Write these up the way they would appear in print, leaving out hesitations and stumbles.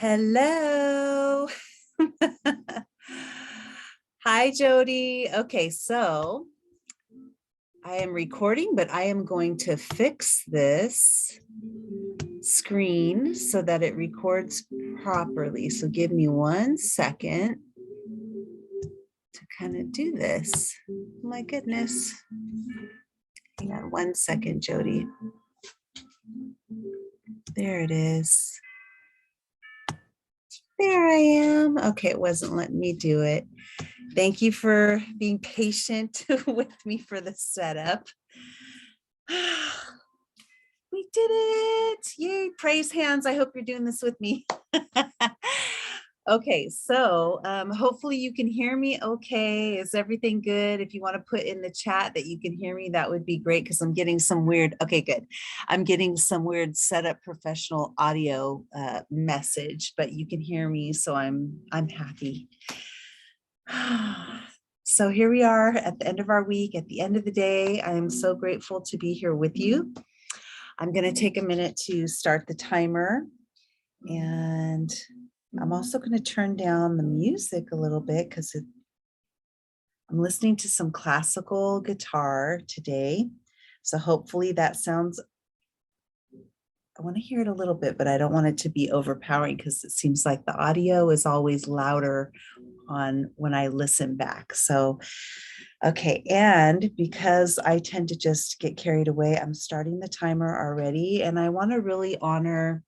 Hello. Hi, Jody. Okay, so I am recording, but I am going to fix this screen so that it records properly. So give me 1 second to kind of do this. My goodness. Hang on 1 second, Jody. There it is. There I am. Okay, it wasn't letting me do it. Thank you for being patient with me for the setup. We did it. Yay, praise hands. I hope you're doing this with me. Okay, so hopefully you can hear me okay. Is everything good? If you want to put in the chat that you can hear me, that would be great because I'm getting some weird, okay, good. I'm getting some weird setup professional audio message, but you can hear me, so I'm happy. So here we are at the end of our week, at the end of the day. I am so grateful to be here with you. I'm going to take a minute to start the timer, and I'm also going to turn down the music a little bit because I'm listening to some classical guitar today. So hopefully that sounds, I want to hear it a little bit, but I don't want it to be overpowering because it seems like the audio is always louder on when I listen back. So, okay. And because I tend to just get carried away, I'm starting the timer already. And I want to really honor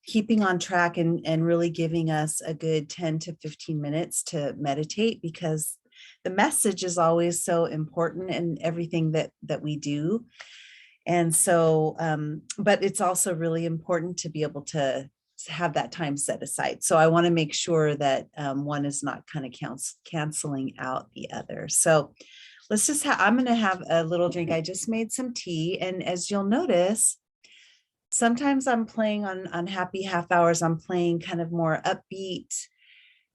keeping on track and really giving us a good 10 to 15 minutes to meditate, because the message is always so important in everything that we do. And so, but it's also really important to be able to have that time set aside. So I want to make sure that one is not kind of canceling out the other. So let's just I'm going to have a little drink. I just made some tea. And as you'll notice, sometimes I'm playing on happy half hours. I'm playing kind of more upbeat,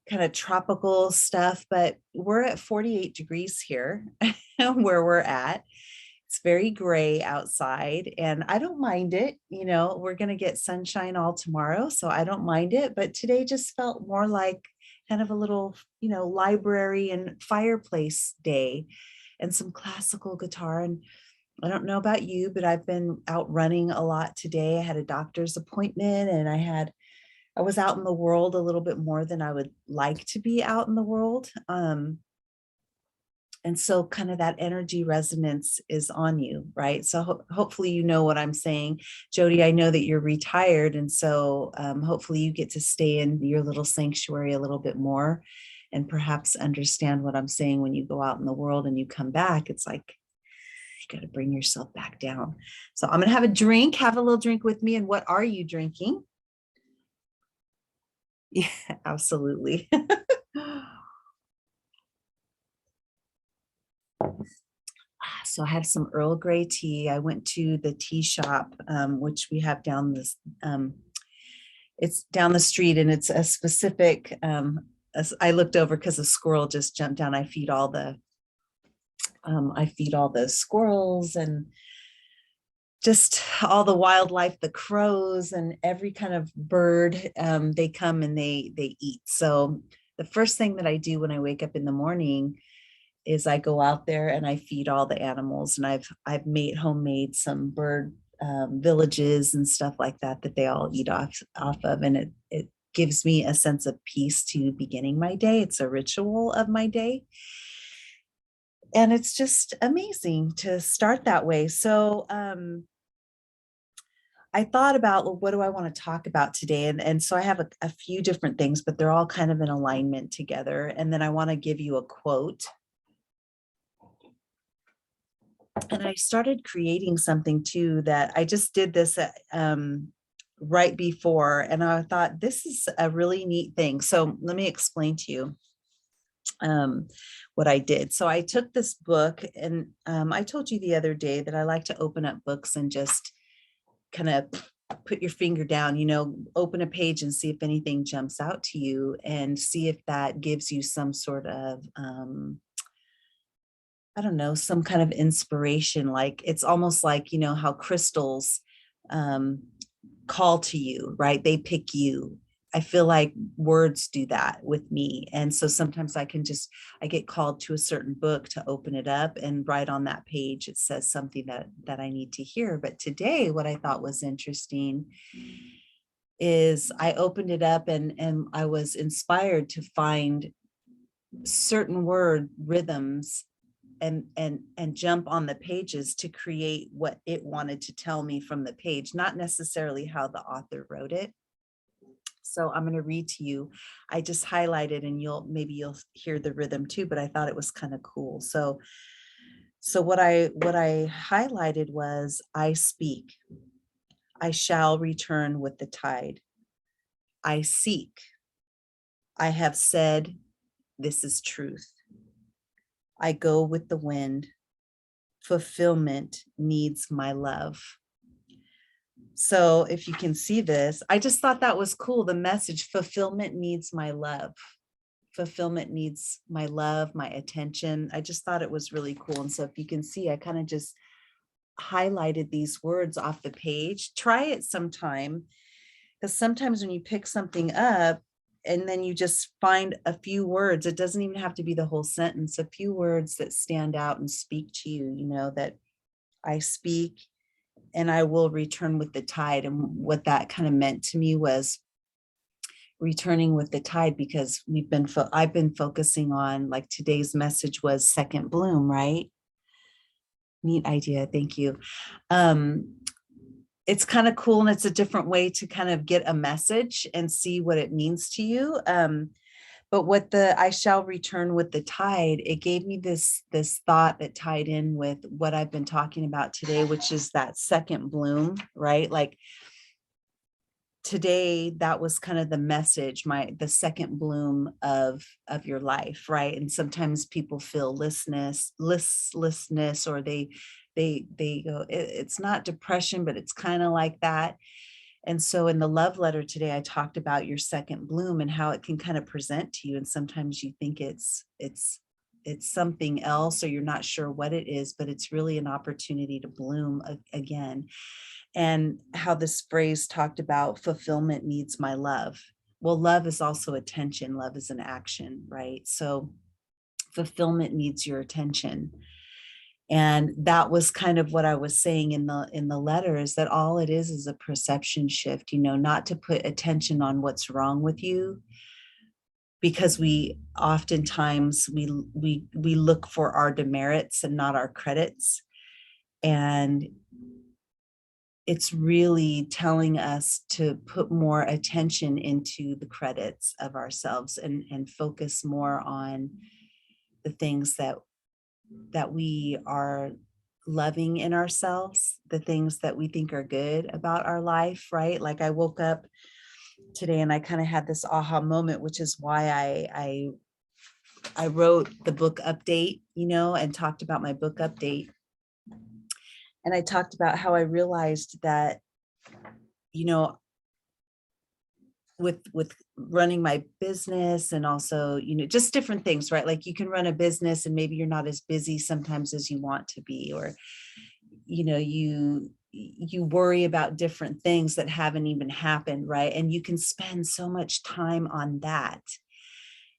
kind of tropical stuff, but we're at 48 degrees here where we're at. It's very gray outside and I don't mind it. You know, we're going to get sunshine all tomorrow, so I don't mind it. But today just felt more like kind of a little, library and fireplace day and some classical guitar. And I don't know about you, but I've been out running a lot today. I had a doctor's appointment and I was out in the world a little bit more than I would like to be out in the world. And so kind of that energy resonance is on you, right? So hopefully you know what I'm saying. Jody, I know that you're retired. And so hopefully you get to stay in your little sanctuary a little bit more and perhaps understand what I'm saying when you go out in the world and you come back. It's like, you got to bring yourself back down. So I'm going to have a little drink with me. And what are you drinking? Yeah, absolutely. So I have some Earl Grey tea. I went to the tea shop, which we have down this, it's down the street, and it's a specific, I looked over because a squirrel just jumped down. I feed all the squirrels and just all the wildlife, the crows and every kind of bird. They come and they eat. So the first thing that I do when I wake up in the morning is I go out there and I feed all the animals. And I've made homemade some bird villages and stuff like that they all eat off of, and it gives me a sense of peace to beginning my day. It's a ritual of my day. And it's just amazing to start that way. So I thought about, well, what do I want to talk about today? And so I have a few different things, but they're all kind of in alignment together. And then I want to give you a quote. And I started creating something too that I just did this right before. And I thought, this is a really neat thing. So let me explain to you what I did. So I took this book, and I told you the other day that I like to open up books and just kind of put your finger down, open a page and see if anything jumps out to you and see if that gives you some sort of, I don't know, some kind of inspiration. Like it's almost like, how crystals call to you, right? They pick you. I feel like words do that with me. And so sometimes I get called to a certain book to open it up, and right on that page, it says something that I need to hear. But today, what I thought was interesting is I opened it up, and I was inspired to find certain word rhythms and jump on the pages to create what it wanted to tell me from the page, not necessarily how the author wrote it. So I'm going to read to you. I just highlighted, and you'll hear the rhythm too, but I thought it was kind of cool. So what I highlighted was, I speak, I shall return with the tide. I seek, I have said, this is truth. I go with the wind. Fulfillment needs my love. So if you can see this, I just thought that was cool. The message, fulfillment needs my love. Fulfillment needs my love, my attention. I just thought it was really cool. And so if you can see, I kind of just highlighted these words off the page. Try it sometime, because sometimes when you pick something up and then you just find a few words, it doesn't even have to be the whole sentence, a few words that stand out and speak to you, that I speak and I will return with the tide. And what that kind of meant to me was returning with the tide, because I've been focusing on, like, today's message was second bloom, right? Neat idea. Thank you. It's kind of cool, and it's a different way to kind of get a message and see what it means to you. But what the I shall return with the tide, it gave me this thought that tied in with what I've been talking about today, which is that second bloom, right? Like today, that was kind of the message, the second bloom of your life, right? And sometimes people feel listlessness, or they go, it's not depression, but it's kind of like that. And so in the love letter today, I talked about your second bloom and how it can kind of present to you. And sometimes you think it's something else, or you're not sure what it is, but it's really an opportunity to bloom again. And how this phrase talked about fulfillment needs my love. Well, love is also attention. Love is an action, right? So fulfillment needs your attention. And that was kind of what I was saying in the letter, is that all it is a perception shift, not to put attention on what's wrong with you, because we oftentimes we look for our demerits and not our credits. And it's really telling us to put more attention into the credits of ourselves, and focus more on the things that we are loving in ourselves, the things that we think are good about our life, right? Like I woke up today and I kind of had this aha moment, which is why I wrote the book update, and talked about my book update. And I talked about how I realized that, with running my business, and also, just different things, right? Like you can run a business and maybe you're not as busy sometimes as you want to be, or, you worry about different things that haven't even happened, right? And you can spend so much time on that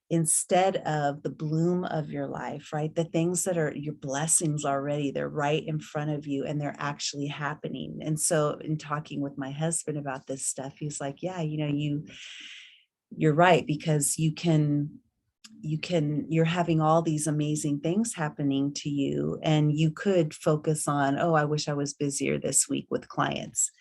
instead of the bloom of your life, right? The things that are your blessings already, they're right in front of you and they're actually happening. And so in talking with my husband about this stuff, he's like, yeah, you're right, because you're having all these amazing things happening to you, and you could focus on, oh, I wish I was busier this week with clients.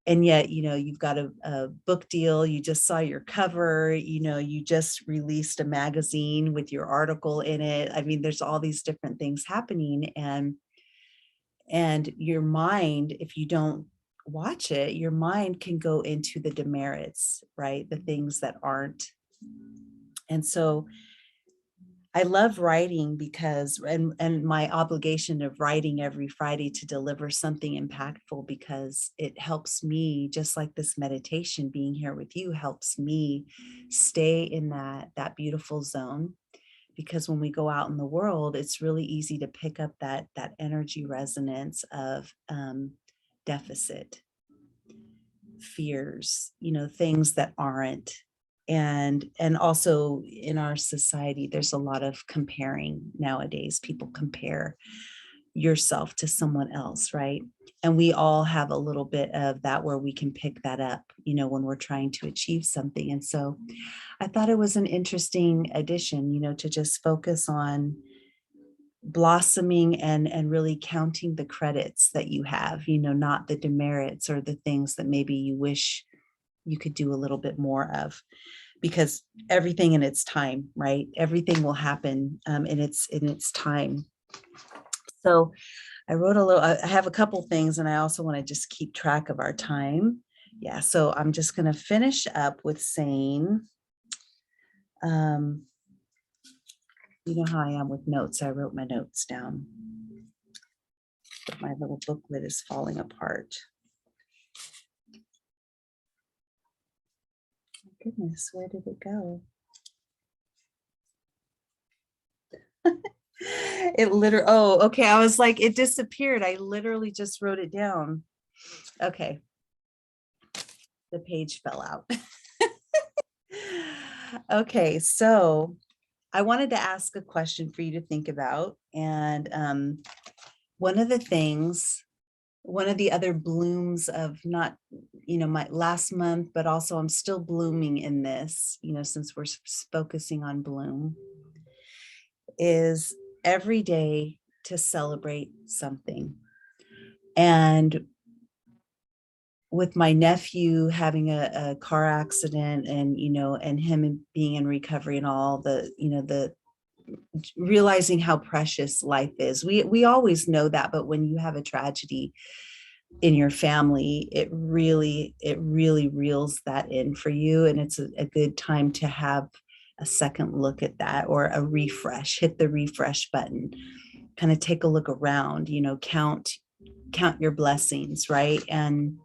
And yet, you've got a book deal, you just saw your cover, you just released a magazine with your article in it. I mean, there's all these different things happening, and your mind, if you don't watch it, your mind can go into the demerits, right? The things that aren't. And so I love writing, because and my obligation of writing every Friday to deliver something impactful, because it helps me, just like this meditation, being here with you helps me stay in that beautiful zone. Because when we go out in the world, it's really easy to pick up that energy resonance of deficit, fears, things that aren't. And also in our society, there's a lot of comparing nowadays. People compare yourself to someone else, right? And we all have a little bit of that where we can pick that up, when we're trying to achieve something. And so I thought it was an interesting addition, to just focus on blossoming and really counting the credits that you have, not the demerits or the things that maybe you wish you could do a little bit more of, because everything in its time, right? Everything will happen in its time. So I wrote I have a couple things, and I also want to just keep track of our time. Yeah, so I'm just going to finish up with saying, you know how I am with notes. I wrote my notes down, but my little booklet is falling apart. My goodness, where did it go? Okay. I was like, it disappeared. I literally just wrote it down. Okay. The page fell out. Okay, so I wanted to ask a question for you to think about. And one of the other blooms of not, my last month, but also I'm still blooming in this, since we're focusing on bloom, is every day to celebrate something. And with my nephew having a car accident, and him being in recovery, and all the realizing how precious life is. We always know that, but when you have a tragedy in your family, it really reels that in for you. And it's a good time to have a second look at that, or a refresh. Hit the refresh button, kind of take a look around, count your blessings, right? And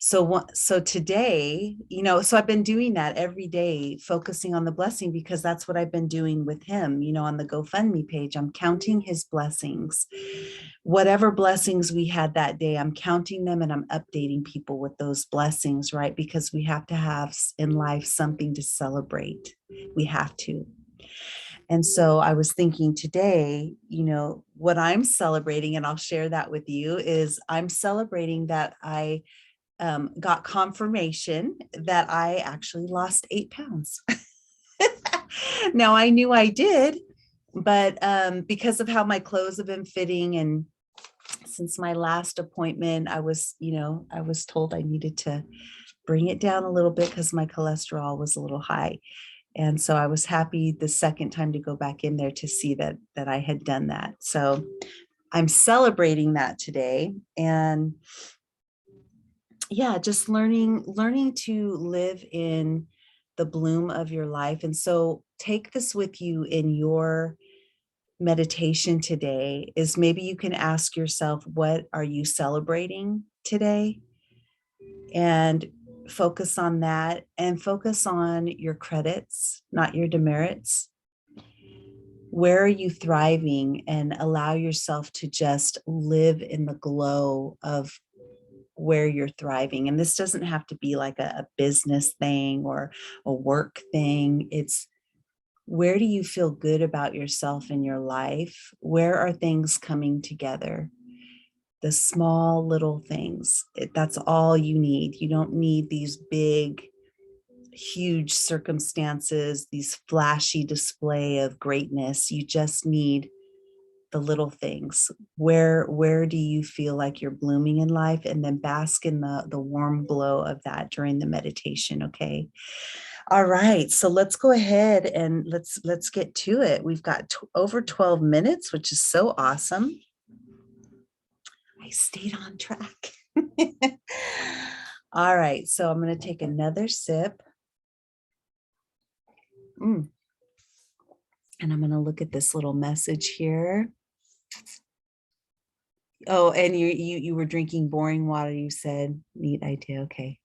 so today, so I've been doing that every day, focusing on the blessing, because that's what I've been doing with him, on the GoFundMe page. I'm counting his blessings. Whatever blessings we had that day, I'm counting them, and I'm updating people with those blessings, right? Because we have to have in life something to celebrate. We have to. And so I was thinking today, what I'm celebrating, and I'll share that with you, is I'm celebrating that I got confirmation that I actually lost 8 pounds. Now, I knew I did, but because of how my clothes have been fitting, and since my last appointment, I was told I needed to bring it down a little bit because my cholesterol was a little high. And so I was happy the second time to go back in there to see that I had done that. So I'm celebrating that today. And yeah, just learning to live in the bloom of your life. And so take this with you in your meditation today. Is maybe you can ask yourself, what are you celebrating today? And focus on that, and focus on your credits, not your demerits. Where are you thriving? And allow yourself to just live in the glow of where you're thriving. And this doesn't have to be like a business thing or a work thing. It's, where do you feel good about yourself in your life? Where are things coming together? The small little things. That's all you need. You don't need these big, huge circumstances, these flashy display of greatness. You just need the little things. Where do you feel like you're blooming in life? And then bask in the warm glow of that during the meditation. Okay. All right. So let's go ahead and let's get to it. We've got over 12 minutes, which is so awesome. I stayed on track. All right. So I'm going to take another sip. And I'm going to look at this little message here. Oh, and you were drinking boring water, you said. Neat idea. Okay.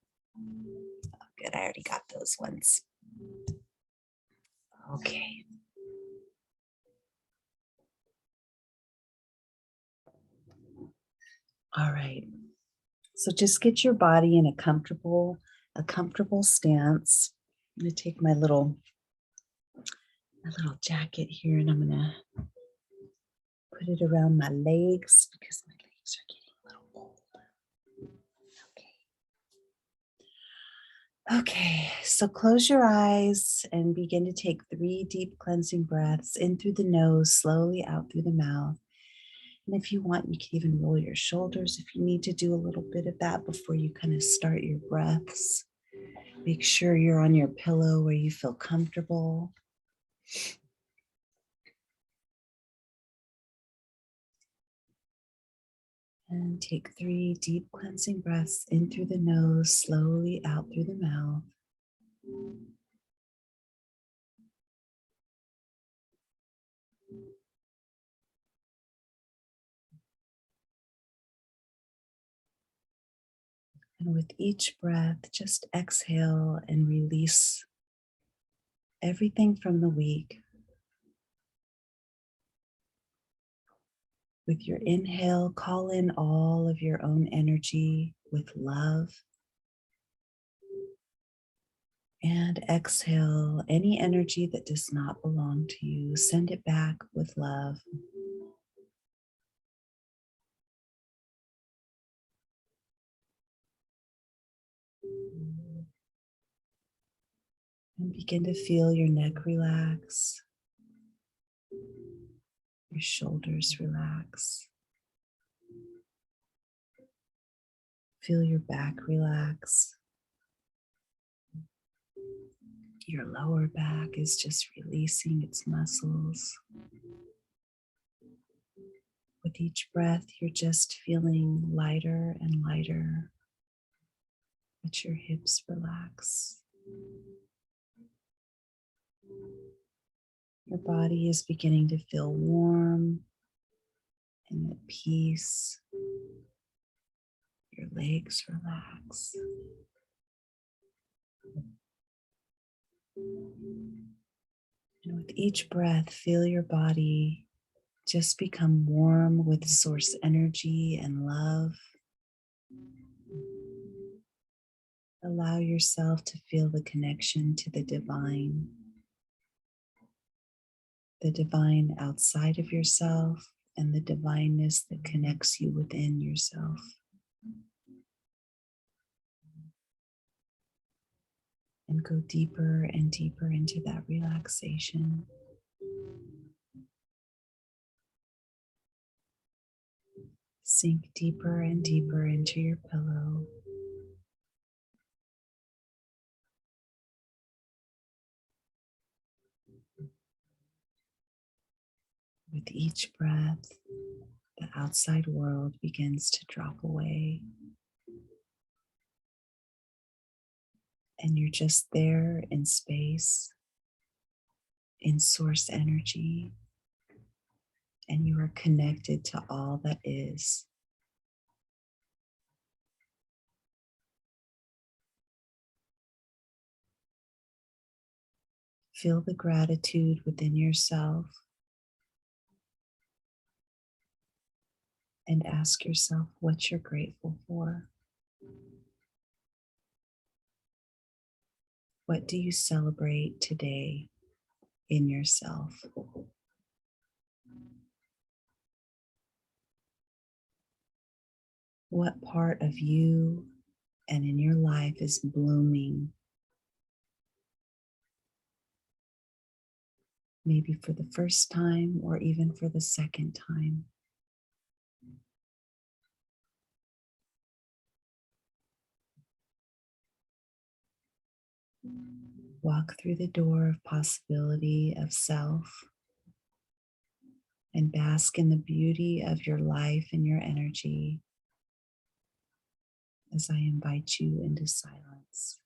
Good. I already got those ones. Okay. All right. So just get your body in a comfortable stance. I'm going to take my little jacket here and I'm going to put it around my legs because my legs are getting a little cold. Okay, so close your eyes and begin to take 3 deep cleansing breaths in through the nose, slowly out through the mouth. And if you want, you can even roll your shoulders if you need to do a little bit of that before you kind of start your breaths. Make sure you're on your pillow where you feel comfortable. And take 3 deep cleansing breaths in through the nose, slowly out through the mouth. And with each breath, just exhale and release everything from the week. With your inhale, call in all of your own energy with love. And exhale any energy that does not belong to you. Send it back with love. And begin to feel your neck relax, your shoulders relax. Feel your back relax. Your lower back is just releasing its muscles. With each breath, you're just feeling lighter and lighter. Let your hips relax. Your body is beginning to feel warm and at peace. Your legs relax. And with each breath, feel your body just become warm with source energy and love. Allow yourself to feel the connection to the divine outside of yourself, and the divineness that connects you within yourself. And go deeper and deeper into that relaxation. Sink deeper and deeper into your pillow. With each breath, the outside world begins to drop away. And you're just there in space, in source energy, and you are connected to all that is. Feel the gratitude within yourself and ask yourself what you're grateful for. What do you celebrate today in yourself? What part of you and in your life is blooming? Maybe for the first time or even for the second time. Walk through the door of possibility of self and bask in the beauty of your life and your energy as I invite you into silence.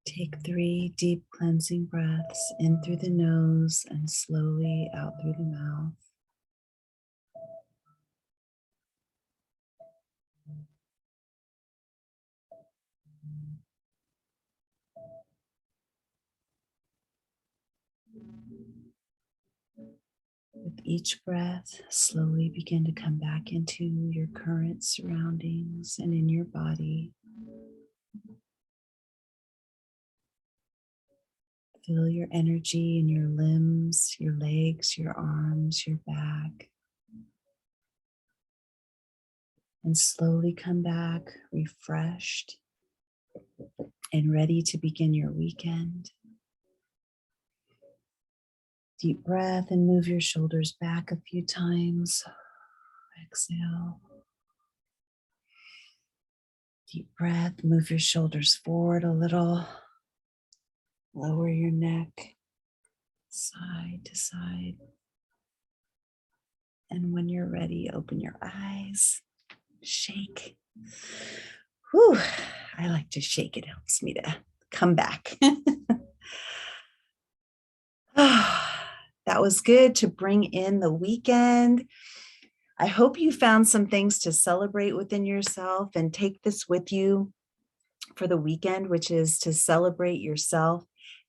Take 3 deep cleansing breaths in through the nose and slowly out through the mouth. With each breath, slowly begin to come back into your current surroundings and in your body. Feel your energy in your limbs, your legs, your arms, your back. And slowly come back refreshed and ready to begin your weekend. Deep breath and move your shoulders back a few times. Exhale. Deep breath, move your shoulders forward a little. Lower your neck, side to side. And when you're ready, open your eyes, shake. Whew, I like to shake. It helps me to come back. That was good to bring in the weekend. I hope you found some things to celebrate within yourself and take this with you for the weekend, which is to celebrate yourself.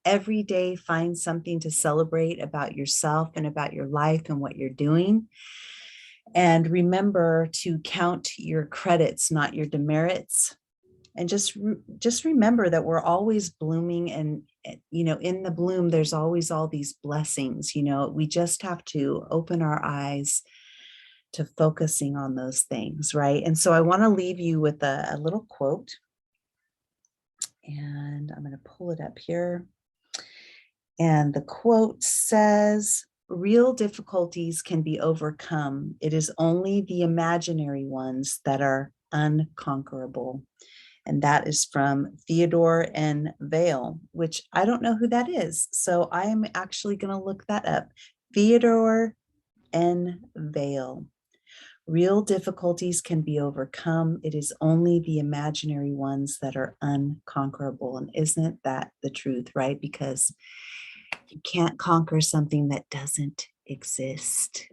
Every day, find something to celebrate about yourself and about your life and what you're doing. And remember to count your credits, not your demerits. And just remember that we're always blooming, and in the bloom, there's always all these blessings. We just have to open our eyes to focusing on those things, right? And so I want to leave you with a little quote, and I'm going to pull it up here. And the quote says, "Real difficulties can be overcome. It is only the imaginary ones that are unconquerable." And that is from Theodore N. Vale, which I don't know who that is. So I am actually going to look that up. Theodore N. Vale. Real difficulties can be overcome. It is only the imaginary ones that are unconquerable. And isn't that the truth, right? Because you can't conquer something that doesn't exist.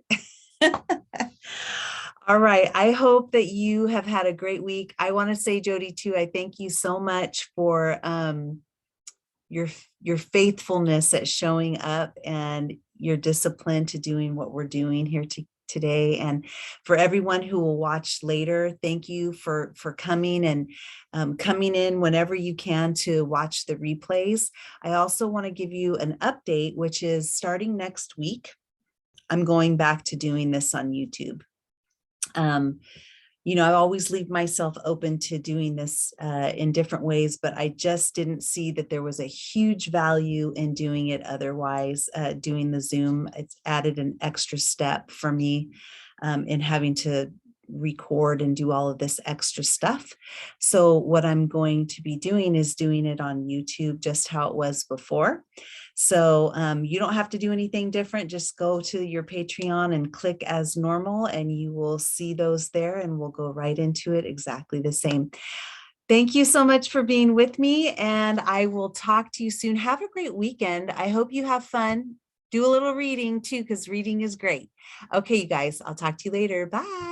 All right. I hope that you have had a great week. I want to say, Jody, too, I thank you so much for your faithfulness at showing up and your discipline to doing what we're doing here today. And for everyone who will watch later, thank you for coming and coming in whenever you can to watch the replays. I also want to give you an update, which is starting next week, I'm going back to doing this on YouTube. I always leave myself open to doing this in different ways, but I just didn't see that there was a huge value in doing it otherwise. Doing the Zoom, it's added an extra step for me in having to record and do all of this extra stuff. So what I'm going to be doing is doing it on YouTube, just how it was before. So you don't have to do anything different. Just go to your Patreon and click as normal, and you will see those there, and we'll go right into it exactly the same. Thank you so much for being with me, and I will talk to you soon. Have a great weekend. I hope you have fun. Do a little reading too, because reading is great. Okay, you guys, I'll talk to you later. Bye.